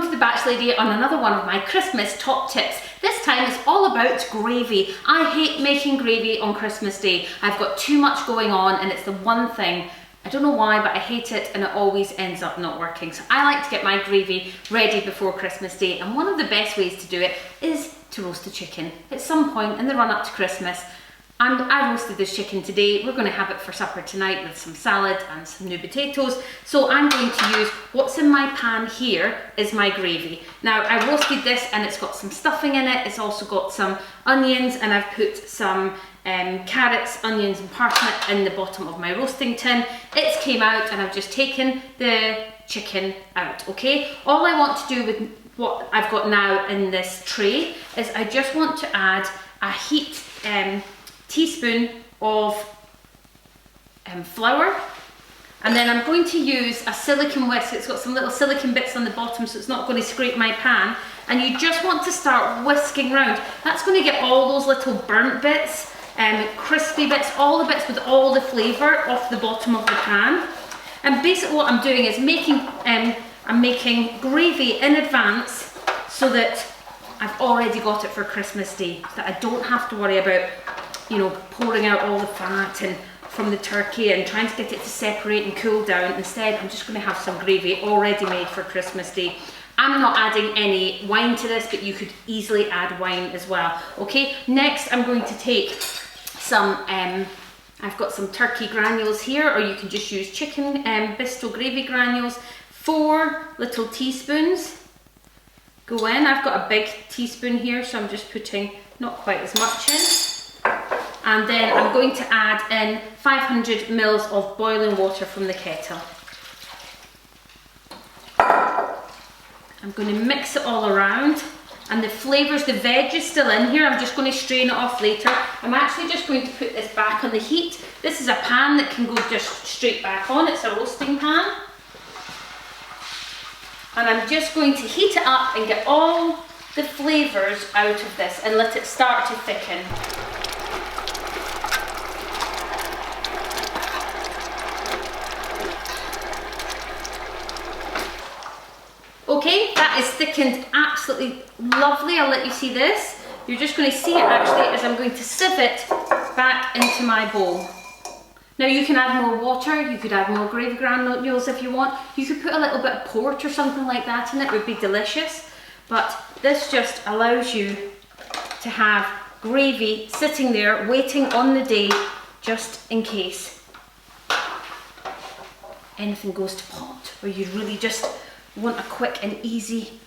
to the Batch Lady on another one of my Christmas top tips. This time it's all about gravy. I hate making gravy on Christmas Day. I've got too much going on and it's the one thing, I don't know why, but I hate it and it always ends up not working. So I like to get my gravy ready before Christmas Day, and one of the best ways to do it is to roast a chicken. At some point in the run up to Christmas, and I roasted this chicken today. We're going to have it for supper tonight with some salad and some new potatoes. So I'm going to use what's in my pan here is my gravy. Now I roasted this and it's got some stuffing in it. It's also got some onions, and I've put some carrots, onions and parsnip in the bottom of my roasting tin. It's came out and I've just taken the chicken out, okay? All I want to do with what I've got now in this tray is I just want to add a heaped teaspoon of flour, and then I'm going to use a silicone whisk. It's got some little silicone bits on the bottom so it's not going to scrape my pan, and you just want to start whisking round. That's going to get all those little burnt bits, crispy bits, all the bits with all the flavour off the bottom of the pan. And basically what I'm doing is I'm making gravy in advance so that I've already got it for Christmas Day, so that I don't have to worry about, you know, pouring out all the fat and from the turkey and trying to get it to separate and cool down. Instead, I'm just going to have some gravy already made for Christmas Day. I'm not adding any wine to this, but you could easily add wine as well. Okay, next I'm going to take some, I've got some turkey granules here, or you can just use chicken Bisto gravy granules. 4 little teaspoons go in. I've got a big teaspoon here, so I'm just putting not quite as much in. And then I'm going to add in 500 mils of boiling water from the kettle. I'm going to mix it all around, and the flavours, the veg is still in here. I'm just going to strain it off later. I'm actually just going to put this back on the heat. This is a pan that can go just straight back on. It's a roasting pan. And I'm just going to heat it up and get all the flavours out of this and let it start to thicken. Okay, that is thickened absolutely lovely. I'll let you see this. You're just going to see it actually as I'm going to sieve it back into my bowl. Now you can add more water, you could add more gravy granules if you want. You could put a little bit of port or something like that in it, would be delicious. But this just allows you to have gravy sitting there waiting on the day, just in case anything goes to pot, or you really just want a quick and easy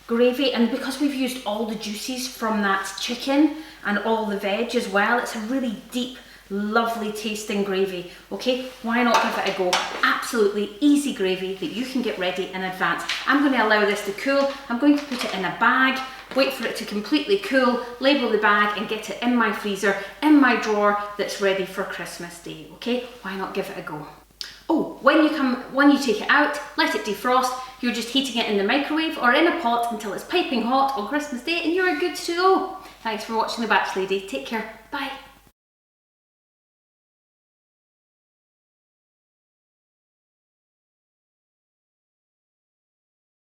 gravy. And because we've used all the juices from that chicken and all the veg as well, it's a really deep, lovely tasting gravy. Okay, why not give it a go? Absolutely easy gravy that you can get ready in advance. I'm going to allow this to cool. I'm going to put it in a bag, wait for it to completely cool, label the bag and get it in my freezer, in my drawer, that's ready for Christmas Day. Okay, why not give it a go? Oh, when you take it out, let it defrost. You're just heating it in the microwave or in a pot until it's piping hot on Christmas Day, and you're good to go. Thanks for watching The Batch Lady. Take care. Bye.